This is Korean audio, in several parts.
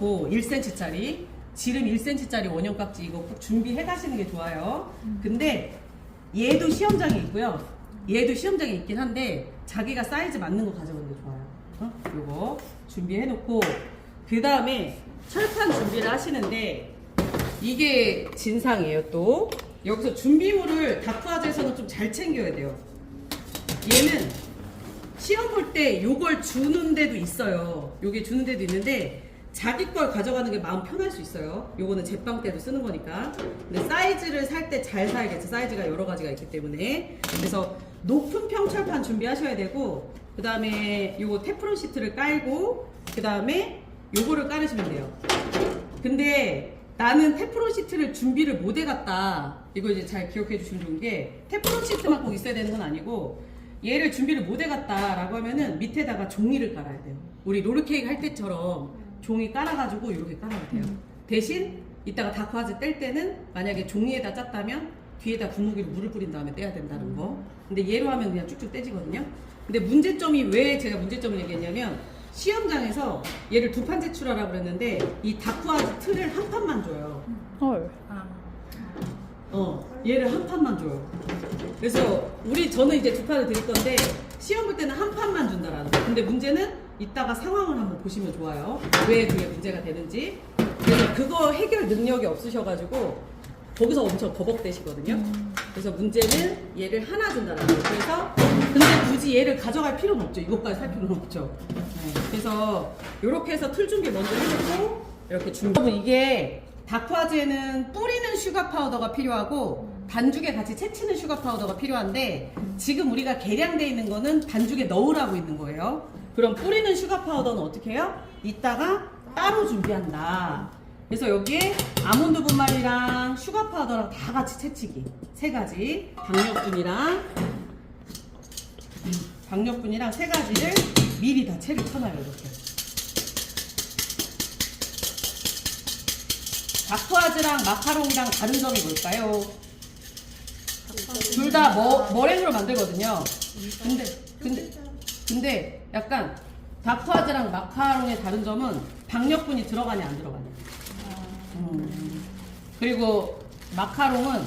해놓고 1cm짜리 지름 1cm짜리 원형 깍지 이거 꼭 준비해 가시는 게 좋아요. 근데 얘도 시험장에 있고요. 얘도 시험장에 있긴 한데 자기가 사이즈 맞는 거 가져가는 게 좋아요. 요거 준비해 놓고 그 다음에 철판 준비를 하시는데 이게 진상이에요. 또 여기서 준비물을 다크아즈에서는 좀 잘 챙겨야 돼요. 얘는 시험 볼 때 요걸 주는 데도 있어요. 요게 주는 데도 있는데 자기 걸 가져가는 게 마음 편할 수 있어요. 요거는 제빵 때도 쓰는 거니까. 근데 사이즈를 살 때 잘 사야겠죠. 사이즈가 여러 가지가 있기 때문에. 그래서 높은 평철판 준비하셔야 되고, 그 다음에 요거 테프론 시트를 깔고, 그 다음에 요거를 깔으시면 돼요. 근데 나는 테프론 시트를 준비를 못 해갔다. 이거 이제 잘 기억해 주시면 좋은 게, 테프론 시트만 꼭 있어야 되는 건 아니고, 얘를 준비를 못 해갔다 라고 하면은 밑에다가 종이를 깔아야 돼요. 우리 롤케이크 할 때처럼 종이 깔아가지고 이렇게 깔아도 돼요. 대신 이따가 다크아즈 뗄 때는 만약에 종이에다 짰다면 뒤에다 분무기로 물을 뿌린 다음에 떼야 된다는 거. 근데 얘로 하면 그냥 쭉쭉 떼지거든요. 근데 문제점이 왜 제가 문제점을 얘기했냐면 시험장에서 얘를 두 판 제출하라고 그랬는데 이 다크아즈 틀을 한 판만 줘요. 헐. 얘를 한 판만 줘요. 그래서 저는 이제 두 판을 드릴 건데 시험 볼 때는 한 판만 준다라는 거. 근데 문제는 이따가 상황을 한번 보시면 좋아요. 왜 그게 문제가 되는지. 그래서 그거 해결 능력이 없으셔가지고 거기서 엄청 버벅대시거든요. 그래서 문제는 얘를 하나 준다라는 거. 그래서 근데 굳이 얘를 가져갈 필요는 없죠. 이것까지 살 필요는 없죠. 그래서 이렇게 해서 틀 준비 먼저 해놓고 이렇게 준비. 여러분 이게 다크아즈에는 뿌리는 슈가 파우더가 필요하고 반죽에 같이 채치는 슈가 파우더가 필요한데 지금 우리가 계량되어 있는 거는 반죽에 넣으라고 있는 거예요. 그럼 뿌리는 슈가 파우더는 어떻게 해요? 이따가 따로 준비한다. 그래서 여기에 아몬드 분말이랑 슈가 파우더랑 다 같이 채치기 세 가지, 박력분이랑 세 가지를 미리 다 채를 쳐놔요. 이렇게. 다크아즈랑 마카롱이랑 다른 점이 뭘까요? 둘 다 머랭으로 만들거든요. 근데 약간 다크아즈랑 마카롱의 다른 점은 박력분이 들어가냐 안 들어가냐. 그리고 마카롱은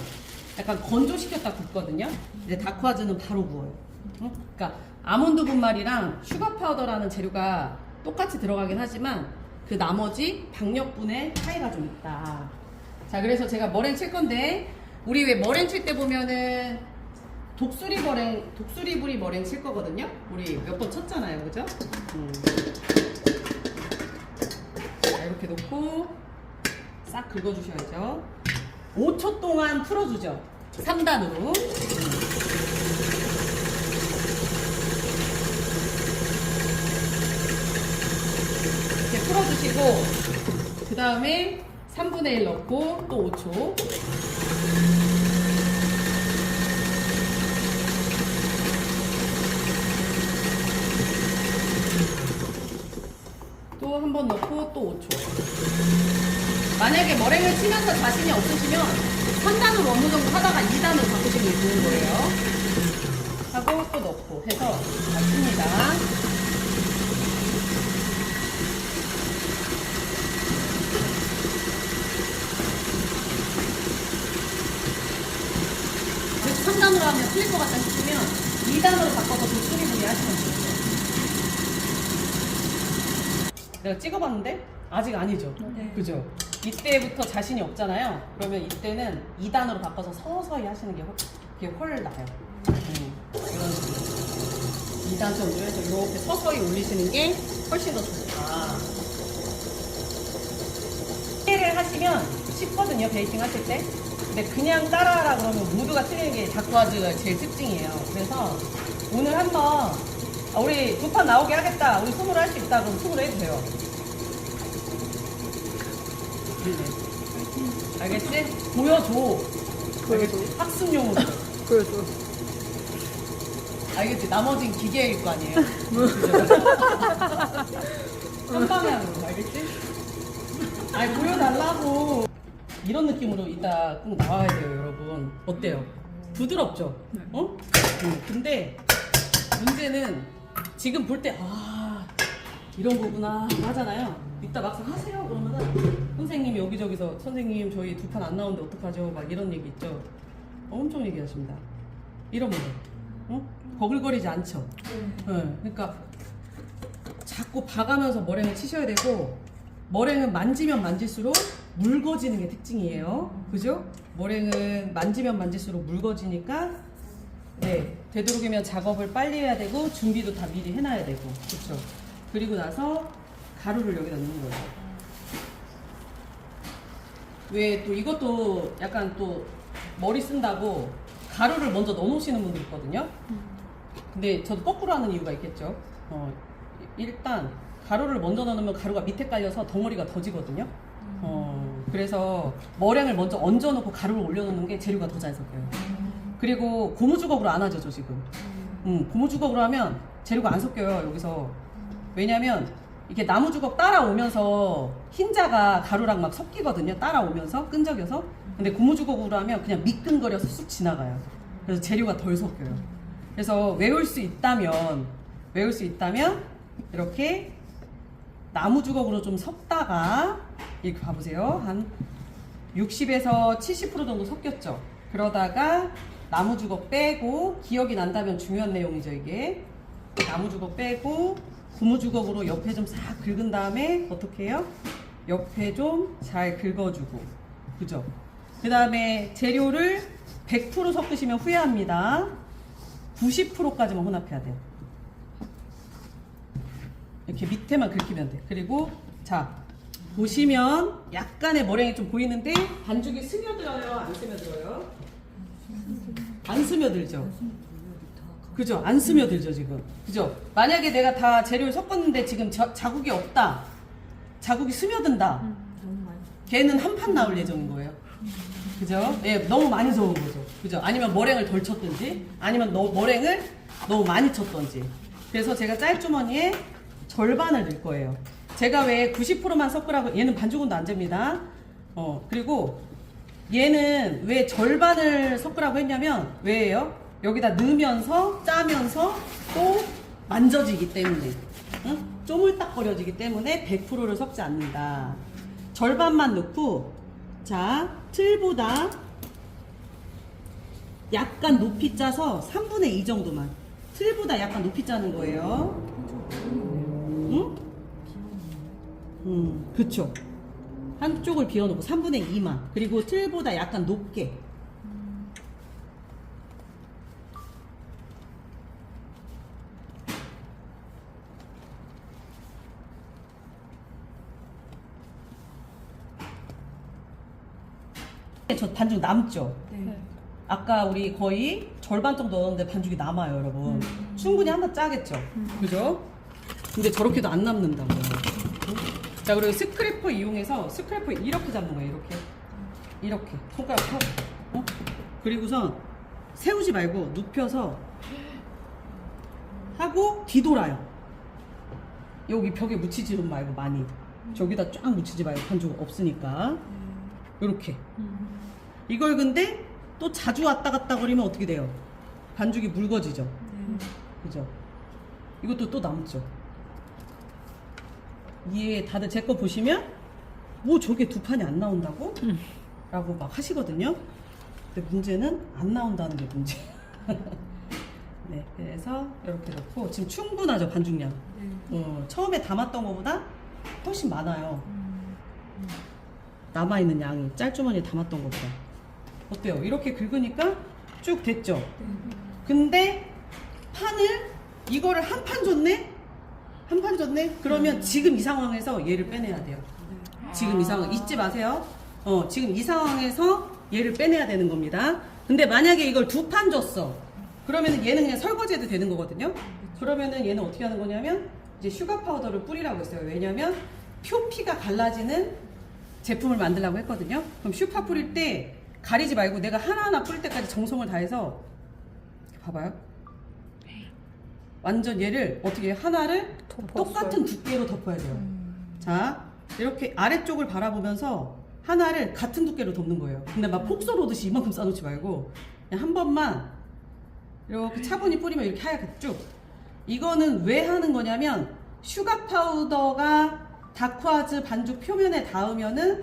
약간 건조시켰다 굽거든요. 근데 다크아즈는 바로 구워요. 그러니까 아몬드 분말이랑 슈가 파우더라는 재료가 똑같이 들어가긴 하지만 그 나머지 박력분의 차이가 좀 있다. 자, 그래서 제가 머랭 칠 건데 우리 왜 머랭 칠 때 보면은 독수리부리 머랭 칠 거거든요. 우리 몇 번 쳤잖아요, 그죠? 자, 이렇게 놓고 싹 긁어주셔야죠. 5초 동안 풀어주죠. 3단으로. 이렇게 풀어주시고 그 다음에 3분의 1 넣고 또 5초. 또 한 번 넣고 또 5초. 만약에 머랭을 치면서 자신이 없으시면 3단으로 어느 정도 하다가 2단으로 바꾸시면 좋은 거예요. 하고 또 넣고 해서 잘 칩니다. 그래서 3단으로 하면 틀릴 것 같다 싶으면 2단으로 바꿔서 독수리분리 하시면 돼요. 내가 찍어봤는데 아직 아니죠? 네. 그죠? 이때부터 자신이 없잖아요. 그러면 이때는 2단으로 바꿔서 서서히 하시는 게 훨 나아요. 이런 식으로 2단 정도 해서 이렇게 서서히 올리시는 게 훨씬 더 좋다. 를 하시면 쉽거든요, 베이킹 하실 때. 근데 그냥 따라하라 그러면 모두가 틀리는 게 다크아즈가 제일 특징이에요. 그래서 오늘 한번 우리 두 판 나오게 하겠다, 우리 20을 할 수 있다, 그럼 20을 해도 돼요. 알겠지? 보여줘. 알겠지? 학습용으로. 보여줘. 알겠지? 나머진 기계일 거 아니에요? 한 방향으로. 알겠지? 아니, 보여달라고. 이런 느낌으로 이따 꼭 나와야 돼요, 여러분. 어때요? 부드럽죠? 네. 근데 문제는 지금 볼 때, 이런 거구나 하잖아요. 이따 막상 하세요 그러면은 선생님이 여기저기서 선생님 저희 두 판 안 나오는데 어떡하죠? 막 이런 얘기 있죠. 엄청 얘기하십니다. 이러면 어? 버글거리지 않죠. 네. 그러니까 자꾸 봐가면서 머랭을 치셔야 되고 머랭은 만지면 만질수록 묽어지는 게 특징이에요. 그죠? 머랭은 만지면 만질수록 묽어지니까 네, 되도록이면 작업을 빨리 해야 되고 준비도 다 미리 해놔야 되고 그렇죠. 그리고 나서 가루를 여기다 넣는 거죠. 왜 또 이것도 약간 또 머리 쓴다고 가루를 먼저 넣어놓으시는 분들 있거든요. 근데 저도 거꾸로 하는 이유가 있겠죠. 일단 가루를 먼저 넣으면 가루가 밑에 깔려서 덩어리가 더 지거든요. 그래서 머랭을 먼저 얹어놓고 가루를 올려놓는 게 재료가 더 잘 섞여요. 그리고 고무주걱으로 안 하죠, 저 지금. 고무주걱으로 하면 재료가 안 섞여요, 여기서. 왜냐면 이렇게 나무주걱 따라오면서 흰자가 가루랑 막 섞이거든요, 따라오면서 끈적여서. 근데 고무주걱으로 하면 그냥 미끈거려서 쑥 지나가요. 그래서 재료가 덜 섞여요. 그래서 외울 수 있다면 이렇게 나무주걱으로 좀 섞다가 이렇게 봐보세요. 한 60에서 70% 정도 섞였죠. 그러다가 나무주걱 빼고, 기억이 난다면 중요한 내용이죠 이게. 나무주걱 빼고 고무주걱으로 옆에 좀 싹 긁은 다음에 어떻게 해요? 옆에 좀 잘 긁어주고, 그죠? 그 다음에 재료를 100% 섞으시면 후회합니다. 90%까지만 혼합해야 돼요. 이렇게 밑에만 긁히면 돼. 그리고 자 보시면 약간의 머랭이 좀 보이는데 반죽이 스며들어요? 안 스며들어요? 안 스며들죠? 그죠? 안 스며들죠 지금? 그죠? 만약에 내가 다 재료를 섞었는데 지금 자국이 없다, 자국이 스며든다, 걔는 한 판 나올 예정인 거예요. 그죠? 예, 너무 많이 저은 거죠. 그죠? 아니면 머랭을 덜 쳤든지, 아니면 머랭을 너무 많이 쳤던지. 그래서 제가 짤주머니에 절반을 넣을 거예요. 제가 왜 90%만 섞으라고, 얘는 반죽은도 안 됩니다. 그리고 얘는 왜 절반을 섞으라고 했냐면, 왜예요? 여기다 넣으면서 짜면서 또 만져지기 때문에, 응? 쪼물딱거려지기 때문에 100%를 섞지 않는다. 절반만 넣고, 자, 틀보다 약간 높이 짜서 3분의 2 정도만. 틀보다 약간 높이 짜는 거예요. 응? 그쵸. 한쪽을 비워놓고 3분의 2만. 그리고 틀보다 약간 높게. 저 반죽 남죠? 네. 아까 우리 거의 절반 정도 넣었는데 반죽이 남아요, 여러분. 충분히 한번 짜겠죠? 그죠? 근데 저렇게도 안 남는다고요. 자, 그리고 스크래퍼 이용해서 스크래퍼 이렇게 잡는 거예요, 이렇게. 손가락 펴고. 그리고선 세우지 말고 눕혀서 하고 뒤돌아요. 여기 벽에 묻히지 말고 많이. 저기다 쫙 묻히지 말고, 반죽 없으니까. 요렇게. 이걸 근데 또 자주 왔다 갔다 거리면 어떻게 돼요? 반죽이 묽어지죠? 그죠? 이것도 또 남죠? 이해 다들 제 거 보시면 뭐 저게 두 판이 안 나온다고? 라고 막 하시거든요. 근데 문제는 안 나온다는 게 문제. 네, 그래서 이렇게 넣고 지금 충분하죠, 반죽량. 처음에 담았던 것보다 훨씬 많아요. 남아있는 양이 짤주머니에 담았던 것보다. 어때요? 이렇게 긁으니까 쭉 됐죠? 근데 판을, 이거를 한 판 줬네? 한 판 줬네? 그러면 지금 이 상황에서 얘를 빼내야 돼요. 지금 이 상황 잊지 마세요. 지금 이 상황에서 얘를 빼내야 되는 겁니다. 근데 만약에 이걸 두 판 줬어. 그러면 얘는 그냥 설거지해도 되는 거거든요. 그러면은 얘는 어떻게 하는 거냐면 이제 슈가 파우더를 뿌리라고 했어요. 왜냐면 표피가 갈라지는 제품을 만들려고 했거든요. 그럼 슈파 뿌릴 때 가리지 말고 내가 하나하나 뿌릴 때까지 정성을 다해서, 봐봐요. 완전 얘를 어떻게 하나를 똑같은 두께로 덮어야 돼요. 자, 이렇게 아래쪽을 바라보면서 하나를 같은 두께로 덮는 거예요. 근데 막 폭설 오듯이 이만큼 싸놓지 말고 그냥 한 번만 이렇게 차분히 뿌리면 이렇게 하얗게 쭉. 이거는 왜 하는 거냐면 슈가 파우더가 다크와즈 반죽 표면에 닿으면은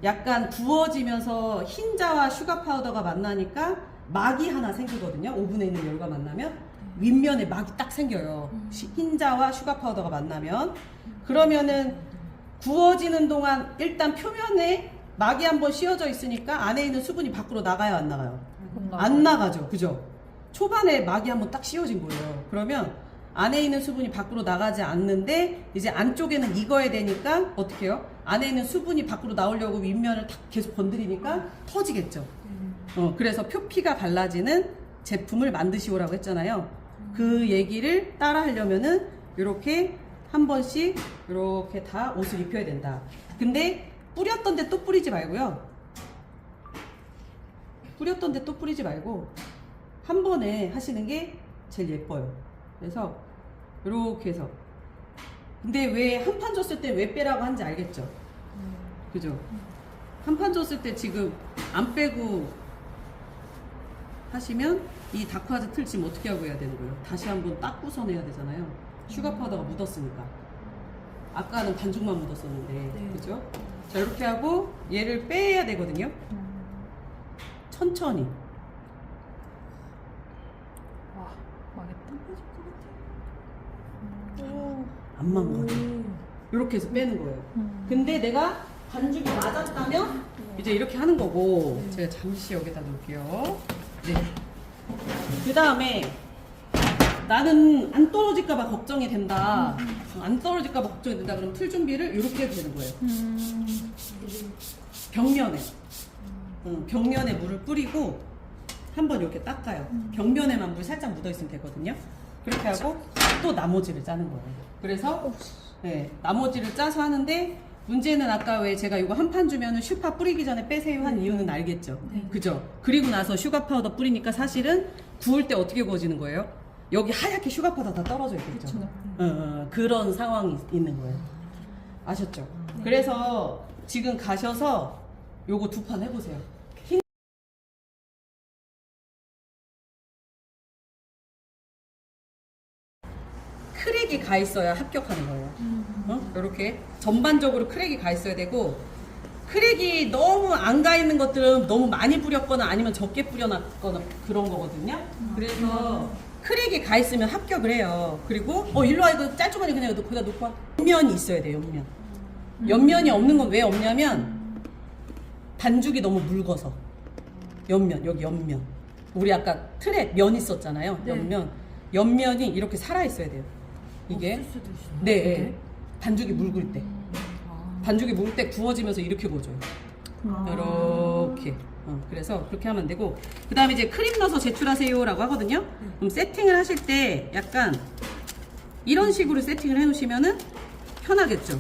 약간 구워지면서 흰자와 슈가 파우더가 만나니까 막이 하나 생기거든요. 오븐에 있는 열과 만나면 윗면에 막이 딱 생겨요. 흰자와 슈가 파우더가 만나면. 그러면은 구워지는 동안 일단 표면에 막이 한번 씌워져 있으니까 안에 있는 수분이 밖으로 나가요, 안 나가요? 안 나가죠, 그죠? 초반에 막이 한번 딱 씌워진 거예요. 그러면 안에 있는 수분이 밖으로 나가지 않는데 이제 안쪽에는 익어야 되니까 어떻게 해요? 안에 있는 수분이 밖으로 나오려고 윗면을 탁 계속 건드리니까 터지겠죠. 그래서 표피가 갈라지는 제품을 만드시오라고 했잖아요. 그 얘기를 따라 하려면은 이렇게 한 번씩 이렇게 다 옷을 입혀야 된다. 근데 뿌렸던 데 또 뿌리지 말고요. 뿌렸던 데 또 뿌리지 말고 한 번에 하시는 게 제일 예뻐요. 그래서 이렇게 해서. 근데 왜 한 판 줬을 때 왜 빼라고 하는지 알겠죠? 그죠? 한 판 줬을 때 지금 안 빼고 하시면 이 다크와즈 틀 지금 어떻게 하고 해야 되는 거예요? 다시 한번 닦고서 내야 되잖아요. 슈가 파우더가 묻었으니까. 아까는 반죽만 묻었었는데, 네. 그죠? 자, 이렇게 하고 얘를 빼야 되거든요. 천천히. 와, 망했다. 오. 안 망가져. 이렇게 해서 빼는 거예요. 근데 내가 반죽이 맞았다면 이제 이렇게 하는 거고, 제가 잠시 여기다 놓을게요. 네. 그 다음에 나는 안 떨어질까봐 걱정이 된다. 안 떨어질까봐 걱정이 된다. 그럼 틀 준비를 이렇게 해도 되는 거예요. 벽면에. 벽면에 물을 뿌리고 한번 이렇게 닦아요. 벽면에만 물 살짝 묻어 있으면 되거든요. 그렇게 하고 또 나머지를 짜는 거예요. 그래서 네, 나머지를 짜서 하는데 문제는 아까 왜 제가 이거 한 판 주면은 슈파 뿌리기 전에 빼세요 한 이유는 알겠죠? 그죠? 그리고 나서 슈가 파우더 뿌리니까 사실은 구울 때 어떻게 구워지는 거예요? 여기 하얗게 슈가 파우더 다 떨어져 있겠죠? 그런 상황이 있는 거예요. 아셨죠? 그래서 지금 가셔서 요거 두 판 해보세요. 크랙이 가 있어야 합격하는 거예요. 이렇게 전반적으로 크랙이 가 있어야 되고, 크랙이 너무 안 가 있는 것들은 너무 많이 뿌렸거나 아니면 적게 뿌려놨거나 그런 거거든요. 그래서 크랙이 가 있으면 합격을 해요. 그리고 일로 와, 이거 짤주머니 그냥 거기다 놓고 와. 옆면이 있어야 돼요. 옆면. 옆면이 없는 건 왜 없냐면 반죽이 너무 묽어서. 옆면, 여기 옆면. 우리 아까 틀에 면 있었잖아요. 옆면. 옆면이 이렇게 살아 있어야 돼요. 이게 네, 반죽이 묽을 때, 반죽이 묽을 때 구워지면서 이렇게 구워져요. 이렇게. 그래서 그렇게 하면 되고, 그 다음에 이제 크림 넣어서 제출하세요라고 하거든요. 그럼 세팅을 하실 때 약간 이런 식으로 세팅을 해놓으시면은 편하겠죠.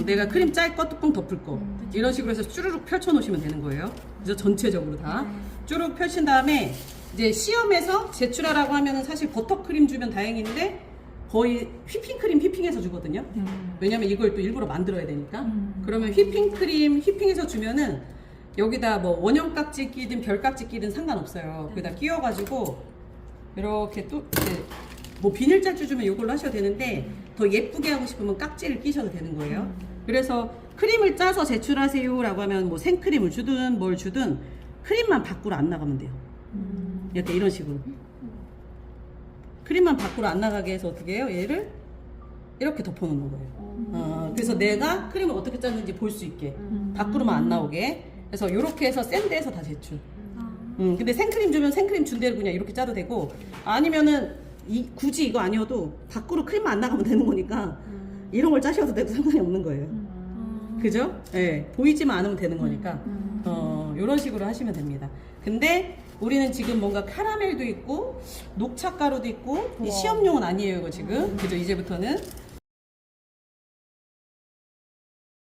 내가 크림 짤 거 뚜껑 덮을 거 이런 식으로 해서 쭈르륵 펼쳐 놓으시면 되는 거예요. 그래서 전체적으로 다 쭈르륵 펼친 다음에 이제 시험에서 제출하라고 하면은 사실 버터크림 주면 다행인데 거의 휘핑크림 휘핑해서 주거든요. 왜냐면 이걸 또 일부러 만들어야 되니까. 그러면 휘핑크림 휘핑해서 주면은 여기다 뭐 원형깍지 끼든 별깍지 끼든 상관없어요. 거기다 끼워가지고 이렇게 또 이제 뭐 비닐 짤주 주면 이걸로 하셔도 되는데 더 예쁘게 하고 싶으면 깍지를 끼셔도 되는 거예요. 그래서 크림을 짜서 제출하세요라고 하면 뭐 생크림을 주든 뭘 주든 크림만 밖으로 안 나가면 돼요. 이렇게 이런 식으로 크림만 밖으로 안 나가게 해서 어떻게 해요? 얘를 이렇게 덮어놓는 거예요. 그래서 내가 크림을 어떻게 짰는지 볼 수 있게 밖으로만 안 나오게. 그래서 이렇게 해서 센 데에서 다 제출. 근데 생크림 주면 생크림 준 대로 그냥 이렇게 짜도 되고, 아니면은 굳이 이거 아니어도 밖으로 크림만 안 나가면 되는 거니까 이런 걸 짜셔도 되고 상관이 없는 거예요. 그죠? 예, 보이지만 않으면 되는 거니까 이런 식으로 하시면 됩니다. 근데 우리는 지금 뭔가 카라멜도 있고 녹차가루도 있고 이 시험용은 아니에요, 이거 지금. 그죠? 이제부터는